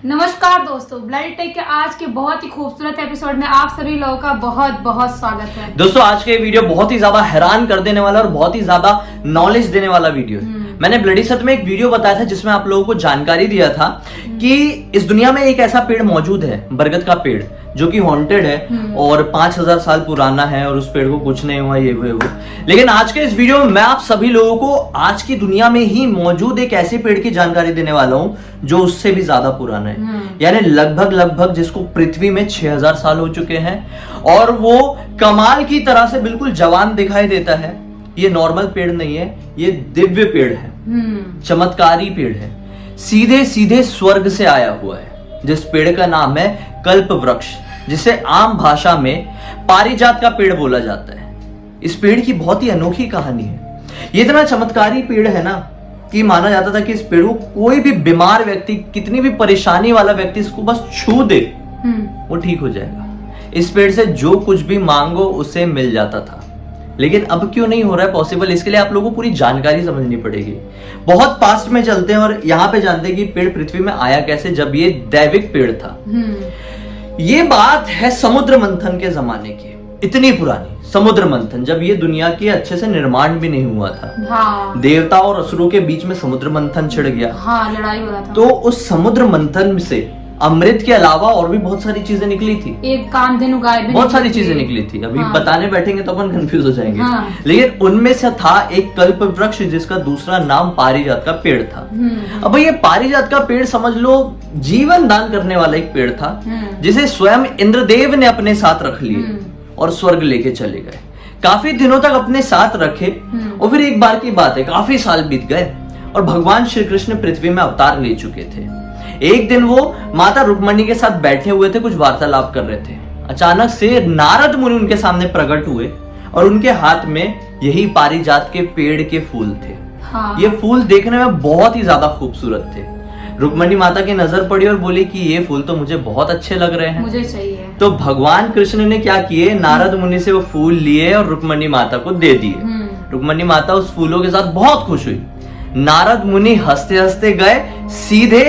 नमस्कार दोस्तों, bloody take के आज के बहुत ही खूबसूरत एपिसोड में आप सभी लोगों का बहुत बहुत स्वागत है। दोस्तों आज के वीडियो बहुत ही ज्यादा हैरान कर देने वाला और बहुत ही ज्यादा नॉलेज देने वाला वीडियो है। मैंने ब्लडी सत में एक वीडियो बताया था जिसमें आप लोगों को जानकारी दिया था कि इस दुनिया में एक ऐसा पेड़ मौजूद है, बरगद का पेड़, जो कि हॉन्टेड है और 5000 साल पुराना है और उस पेड़ को कुछ नहीं हुआ, ये वो। लेकिन आज के इस वीडियो में मैं आप सभी लोगों को आज की दुनिया में ही मौजूद एक ऐसे पेड़ की जानकारी देने वाला हूं जो उससे भी ज्यादा पुराना है, यानी लगभग जिसको पृथ्वी में 6000 साल हो चुके हैं और वो कमाल की तरह से बिल्कुल जवान दिखाई देता है। ये नॉर्मल पेड़ नहीं है, ये दिव्य पेड़ है, चमत्कारी पेड़ है, सीधे सीधे स्वर्ग से आया हुआ है। जिस पेड़ का नाम है कल्प वृक्ष, जिसे आम भाषा में पारिजात का पेड़ बोला जाता है। इस पेड़ की बहुत ही अनोखी कहानी है। ये इतना चमत्कारी पेड़ है ना कि माना जाता था कि इस पेड़ को कोई भी बीमार व्यक्ति, कितनी भी परेशानी वाला व्यक्ति इसको बस छू दे वो ठीक हो जाएगा। इस पेड़ से जो कुछ भी मांगो उसे मिल जाता था। लेकिन अब क्यों नहीं हो रहा है पॉसिबल? इसके लिए आप लोगों को पूरी जानकारी समझनी पड़ेगी। बहुत पास्ट में चलते हैं और यहाँ पे जानते हैं कि पेड़ पृथ्वी में आया कैसे, जब ये दैविक पेड़ था। ये बात है समुद्र मंथन के जमाने की, इतनी पुरानी समुद्र मंथन, जब ये दुनिया के अच्छे से निर्माण भी नहीं हुआ था। हाँ। देवता और असुरों के बीच में समुद्र मंथन छिड़ गया। हाँ, लड़ाई हो रहा था। तो उस समुद्र मंथन से अमृत के अलावा और भी बहुत सारी चीजें निकली थी। एक कामधेनु गाय भी बहुत सारी चीजें निकली थी। अभी बताने बैठेंगे तो अपन कंफ्यूज हो जाएंगे। हाँ। लेकिन उनमें से था एक कल्प वृक्ष जिसका दूसरा नाम पारिजात का पेड़ था। अब ये पारिजात का पेड़ समझ लो जीवन दान करने वाला एक पेड़ था, जिसे स्वयं इंद्रदेव ने अपने साथ रख लिए और स्वर्ग लेके चले गए। काफी दिनों तक अपने साथ रखे और फिर एक बार की बात है, काफी साल बीत गए और भगवान श्री कृष्ण पृथ्वी में अवतार ले चुके थे। एक दिन वो माता रुक्मणी के साथ बैठे हुए थे, कुछ वार्तालाप कर रहे थे। अचानक से नारद मुनि उनके सामने प्रकट हुए और उनके हाथ में यही पारिजात के पेड़ के फूल थे। हाँ। ये फूल देखने में बहुत ही ज्यादा खूबसूरत थे। रुक्मणी माता की नजर पड़ी और बोली कि ये फूल तो मुझे बहुत अच्छे लग रहे हैं, मुझे चाहिए। तो भगवान कृष्ण ने क्या किए, नारद मुनि से वो फूल लिए और रुक्मणी माता को दे दिए। रुक्मणी माता उस फूलों के साथ बहुत खुश हुई। नारद मुनि हंसते हंसते गए सीधे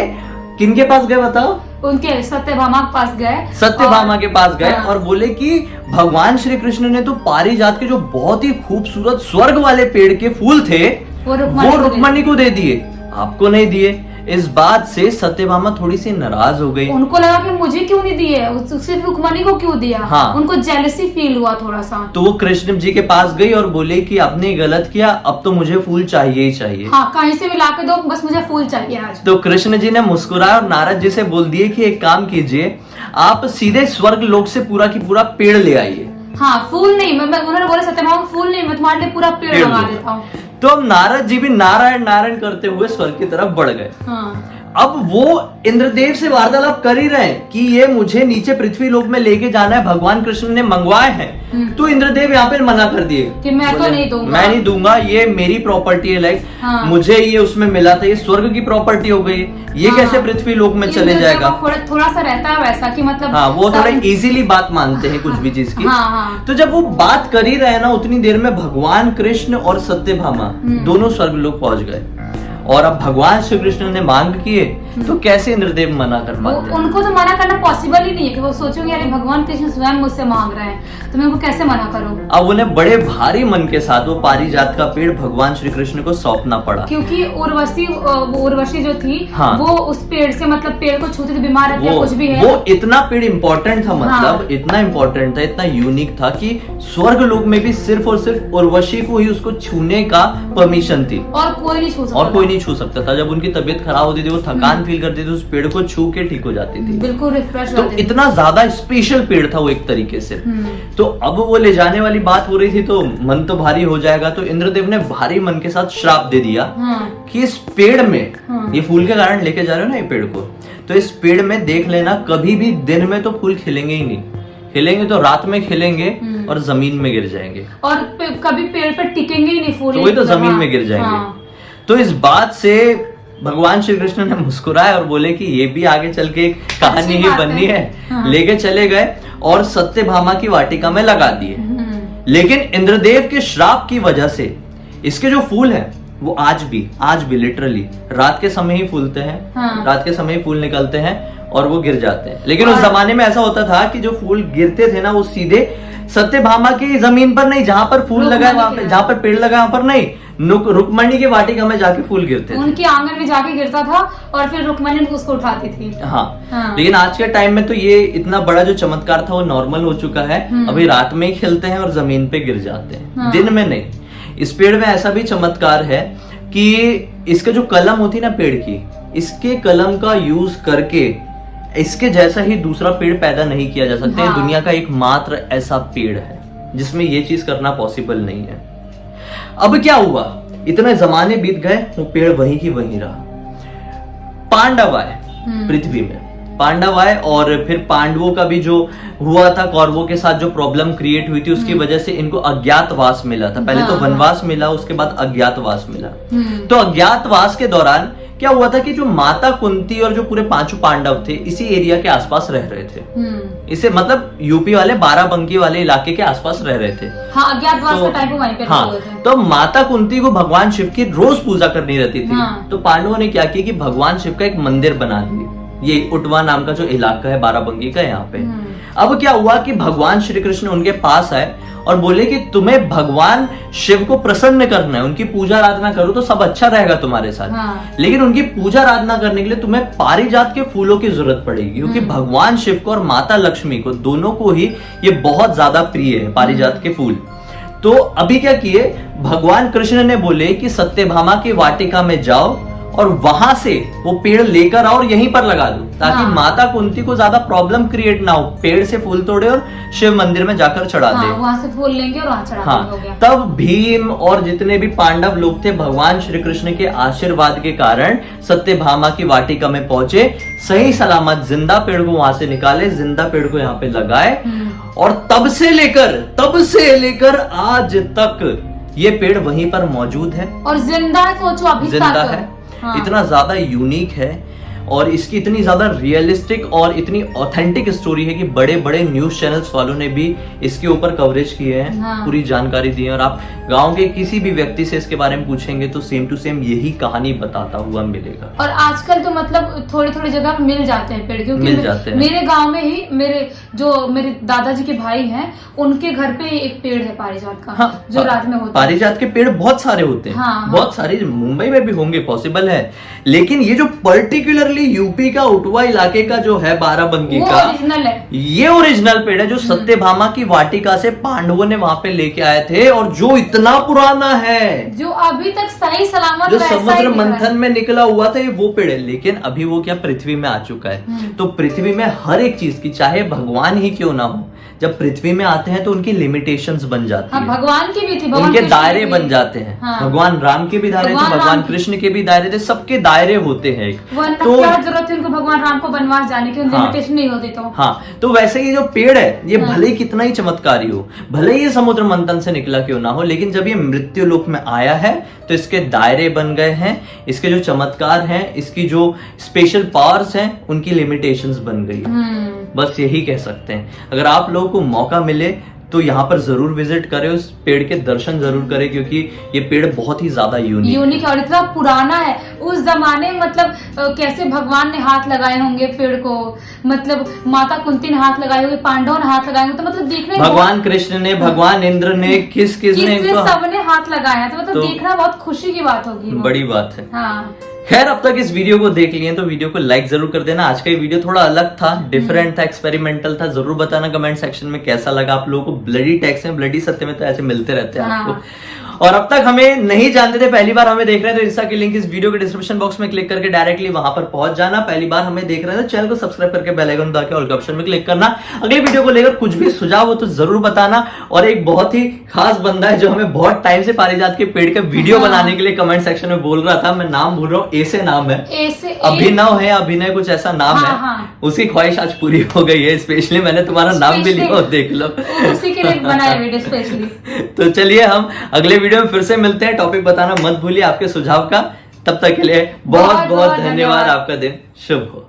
किनके पास गए बताओ? उनके सत्यभामा के पास गए। सत्यभामा के पास गए और बोले कि भगवान श्री कृष्ण ने तो पारिजात के जो बहुत ही खूबसूरत स्वर्ग वाले पेड़ के फूल थे वो रुक्मणी को दे दिए, आपको नहीं दिए। इस बात से सत्यभामा थोड़ी सी नाराज हो गई। उनको लगा कि मुझे क्यों नहीं दिए, सिर्फ रुक्मणी को क्यों दिया। हाँ। उनको जेलसी फील हुआ थोड़ा सा। तो वो कृष्ण जी के पास गई और बोले कि आपने गलत किया, अब तो मुझे फूल चाहिए ही चाहिए। हाँ, कहीं से भी लाके दो, बस मुझे फूल चाहिए आज। तो कृष्ण जी ने मुस्कुराया और नारद जी से बोल दिए कि एक काम कीजिए, आप सीधे स्वर्ग लोक से पूरा की पूरा पेड़ ले आइए। हाँ, फूल नहीं, उन्होंने बोला सत्यभामा फूल नहीं, मैं तुम्हारे लिए पूरा पेड़ लगा देता हूँ। तो अब नारद जी भी नारायण नारायण करते हुए स्वर्ग की तरफ बढ़ गए। हाँ। अब वो इंद्रदेव से वार्तालाप कर ही रहे हैं कि ये मुझे नीचे पृथ्वी लोक में लेके जाना है, भगवान कृष्ण ने मंगवाए हैं। तो इंद्रदेव यहाँ पे मना कर दिए कि मैं तो नहीं दूंगा, मैं नहीं दूंगा, ये मेरी प्रॉपर्टी है। लाइक हाँ। मुझे ये उसमें मिला था, ये स्वर्ग की प्रॉपर्टी हो गई, ये हाँ। कैसे पृथ्वी लोक में चले जाएगा? थोड़ा सा रहता है वैसा कि मतलब हाँ, वो थोड़ा इजीली बात मानते हैं कुछ भी चीज की। हाँ। तो जब वो बात कर ही रहे ना, उतनी देर में भगवान कृष्ण और सत्यभामा दोनों स्वर्ग लोक पहुंच गए। और अब भगवान श्री कृष्ण ने मांग किए तो कैसे इंद्रदेव मना कर पाते? उनको तो मना करना पॉसिबल ही नहीं है कि वो सोचेंगे अरे भगवान कृष्ण स्वयं मुझसे मांग रहे हैं तो मैं उनको कैसे मना करूं। अब उन्हें बड़े भारी मन के साथ वो पारिजात का पेड़ भगवान श्री कृष्ण को सौंपना पड़ा, क्योंकि उर्वशी जो थी हाँ। वो उस पेड़ से मतलब पेड़ को छूती थी, बीमार रहती है, कुछ भी है। वो इतना पेड़ इम्पोर्टेंट था, मतलब इतना इम्पोर्टेंट था, इतना यूनिक था कि स्वर्ग लोक में भी सिर्फ और सिर्फ उर्वशी को ही उसको छूने का परमिशन थी और कोई नहीं छू सकता था। जब उनकी तबीयत खराब होती थी, वो थकान फील करती थी, उस पेड़ को छू के ठीक हो जाती थी, बिल्कुल रिफ्रेश। तो इतना ज्यादा स्पेशल पेड़ था वो एक तरीके से। तो अब वो ले जाने वाली बात हो रही थी तो मन तो भारी हो जाएगा। तो इंद्रदेव ने भारी मन के साथ श्राप दे दिया कि इस पेड़ में, ये फूल के कारण लेके जा रहे हो ना ये पेड़ को, तो इस पेड़ में देख लेना कभी भी दिन में तो फूल खिलेंगे ही नहीं, खिलेंगे तो रात में खिलेंगे और जमीन में गिर जाएंगे, और कभी पेड़ पे टिकेंगे ही नहीं फूल, तो वही तो जमीन में गिर जाएंगे। तो इस बात से भगवान श्री कृष्ण ने मुस्कुराए और बोले कि ये भी आगे चल के एक कहानी ही बननी है। हाँ। लेके चले गए और सत्यभामा की वाटिका में लगा दिए। लेकिन इंद्रदेव के श्राप की वजह से इसके जो फूल हैं वो आज भी लिटरली रात के समय ही फूलते हैं। हाँ। रात के समय ही फूल निकलते हैं और वो गिर जाते हैं। लेकिन उस जमाने में ऐसा होता था कि जो फूल गिरते थे ना वो सीधे सत्यभामा की जमीन पर नहीं, जहां पर फूल लगा है वहां पे, जहां पर पेड़ लगा वहां पर नहीं, रुक्मणी की वाटिका में जाके फूल गिरते थे, उनके आंगन में जाके गिरता था और फिर रुक्मणी उसको उठाती थी। हाँ। लेकिन आज के टाइम में तो ये इतना बड़ा जो चमत्कार था वो नॉर्मल हो चुका है। अभी रात में ही खिलते हैं और जमीन पे गिर जाते हैं, दिन में नहीं। इस पेड़ में ऐसा भी चमत्कार है कि इसके जो कलम होती ना पेड़ की, इसके कलम का यूज करके इसके जैसा ही दूसरा पेड़ पैदा नहीं किया जा सकता। हाँ। दुनिया का एकमात्र ऐसा पेड़ है जिसमें ये चीज करना पॉसिबल नहीं है। अब क्या हुआ, इतने जमाने बीत गए, वो पेड़ वहीं की वहीं रहा। पांडव आए पृथ्वी में, पांडव आए और फिर पांडवों का भी जो हुआ था, कौरवों के साथ जो प्रॉब्लम क्रिएट हुई थी उसकी वजह से इनको अज्ञातवास मिला था। पहले तो वनवास मिला, उसके बाद अज्ञातवास मिला। तो अज्ञातवास के दौरान क्या हुआ था कि जो माता कुंती और जो पूरे पांचों पांडव थे इसी एरिया के आसपास रह रहे थे। इसे मतलब यूपी वाले बाराबंकी वाले इलाके के आसपास रह रहे थे। हाँ, अज्ञातवास का टाइम वहीं पे हाँ, तो माता कुंती को भगवान शिव की रोज पूजा करनी रहती थी। हाँ। तो पांडवों ने क्या किया कि भगवान शिव का एक मंदिर बना दिया, ये उटवा नाम का जो इलाका है बाराबंकी का यहाँ पे। अब क्या हुआ कि भगवान श्री कृष्ण उनके पास आए और बोले कि तुम्हें भगवान शिव को प्रसन्न करना है, उनकी पूजा आराधना करो तो सब अच्छा रहेगा तुम्हारे साथ। हाँ। लेकिन उनकी पूजा आराधना करने के लिए तुम्हें पारिजात के फूलों की जरूरत पड़ेगी, क्योंकि भगवान शिव को और माता लक्ष्मी को दोनों को ही ये बहुत ज्यादा प्रिय है पारिजात के फूल। तो अभी क्या किए, भगवान कृष्ण ने बोले कि सत्यभामा की वाटिका में जाओ और वहां से वो पेड़ लेकर आओ और यहीं पर लगा दो, ताकि माता कुंती को ज्यादा प्रॉब्लम क्रिएट ना हो। पेड़ से फूल तोड़े और शिव मंदिर में जाकर चढ़ा दे, वहां से फूल लेंगे और वहां चढ़ा देंगे, हो गया। तब भीम और जितने भी पांडव लोग थे भगवान श्री कृष्ण के आशीर्वाद के कारण सत्यभामा की वाटिका में पहुंचे, सही सलामत जिंदा पेड़ को वहां से निकाले, जिंदा पेड़ को यहाँ पे लगाए और तब से लेकर आज तक ये पेड़ वहीं पर मौजूद है और जिंदा है। सोचो अभी जिंदा है। हाँ। इतना ज्यादा यूनिक है और इसकी इतनी ज्यादा रियलिस्टिक और इतनी ऑथेंटिक स्टोरी है कि बड़े बड़े न्यूज चैनल्स वालों ने भी इसके ऊपर कवरेज किए हैं। हाँ। पूरी जानकारी दी है और आप गांव के किसी भी व्यक्ति से इसके बारे में पूछेंगे तो सेम टू सेम यही कहानी बताता हुआ मिलेगा। और आजकल तो मतलब थोड़ी थोड़ी जगह मिल जाते हैं पेड़, क्योंकि मिल जाते हैं। मेरे गाँव में ही मेरे दादाजी के भाई हैं, उनके घर पे एक पेड़ है पारिजात का। हाँ, जो रात में होता है। पारिजात के पेड़ बहुत सारे होते हैं। हाँ, बहुत सारे, मुंबई में भी होंगे, पॉसिबल है। लेकिन ये जो पर्टिकुलरली यूपी का उटवा इलाके का जो है बाराबंकी का, ओरिजिनल है, ये ओरिजिनल पेड़ है जो सत्यभामा की वाटिका से पांडवों ने वहां पे लेके आए थे और जो इतना पुराना है, जो अभी तक सही सलामत जो समुद्र मंथन में निकला हुआ था, ये वो पेड़ है। लेकिन अभी वो क्या पृथ्वी में आ चुका है। तो पृथ्वी में हर एक चीज की, चाहे भगवान ही क्यों ना हो, जब पृथ्वी में आते हैं तो उनकी लिमिटेशंस बन जाती है। भगवान की भी थी, उनके दायरे बन जाते हैं। हाँ। भगवान राम के भी दायरे थे, भगवान कृष्ण के भी दायरे थे, सबके दायरे होते हैं। तो क्या जरूरत है उनको भगवान राम को वनवास जाने की, लिमिटेशन नहीं होती तो। हाँ, तो वैसे ये जो पेड़ है ये भले ही कितना ही चमत्कारी हो, भले ही ये समुद्र मंथन से निकला क्यों ना हो, लेकिन जब ये मृत्यु लोक में आया है तो इसके दायरे बन गए हैं, इसके जो चमत्कार हैं, इसकी जो स्पेशल पावर्स हैं, उनकी लिमिटेशंस बन गई है। बस यही कह सकते हैं। अगर आप लोगों को मौका मिले तो यहाँ पर जरूर विजिट करें, उस पेड़ के दर्शन जरूर करें, क्योंकि ये पेड़ बहुत ही ज्यादा यूनिक है और इतना पुराना है। उस जमाने मतलब कैसे भगवान ने हाथ लगाए होंगे पेड़ को, मतलब माता कुंती ने हाथ लगाए होंगे, पांडवों ने हाथ लगाए होंगे, तो मतलब देखने भगवान कृष्ण ने, भगवान इंद्र ने, किसने सबने हाथ लगाया, तो मतलब देखना बहुत खुशी की बात होगी, बड़ी बात है। हाँ। खैर, अब तक इस वीडियो को देख लिए तो वीडियो को लाइक जरूर कर देना। आज का ये वीडियो थोड़ा अलग था, डिफरेंट था, एक्सपेरिमेंटल था। जरूर बताना कमेंट सेक्शन में कैसा लगा आप लोगों को। ब्लडी टैक्स में, ब्लडी सत्य में तो ऐसे मिलते रहते हैं आपको। और अब तक हमें नहीं जानते थे, पहली बार हमें देख रहे हैं तो इंस्टा की लिंक इस वीडियो के डिस्क्रिप्शन बॉक्स में क्लिक करके डायरेक्टली वहां पर पहुंच जाना। पहली बार हमें देख रहे हैं तो चैनल को सब्सक्राइब करके बेल आइकन दबा के ऑल के ऑप्शन में क्लिक करना। अगले वीडियो को लेकर कुछ भी सुझाव हो तो जरूर बताना। और एक बहुत ही खास बंदा है जो हमें बहुत टाइम से पारिजात के पेड़ का वीडियो बनाने के लिए कमेंट सेक्शन में बोल रहा था, मैं नाम भूल रहा हूँ, ए से नाम है, अभिनव है, अभिनय कुछ ऐसा नाम है। उसकी ख्वाहिश आज पूरी हो गई है। स्पेशली मैंने तुम्हारा नाम भी लिखा, देख लो, उसी के लिए बनाया वीडियो स्पेशली। तो चलिए हम अगले वीडियो में फिर से मिलते हैं। टॉपिक बताना मत भूलिए आपके सुझाव का। तब तक के लिए बहुत बहुत धन्यवाद। आपका दिन शुभ हो।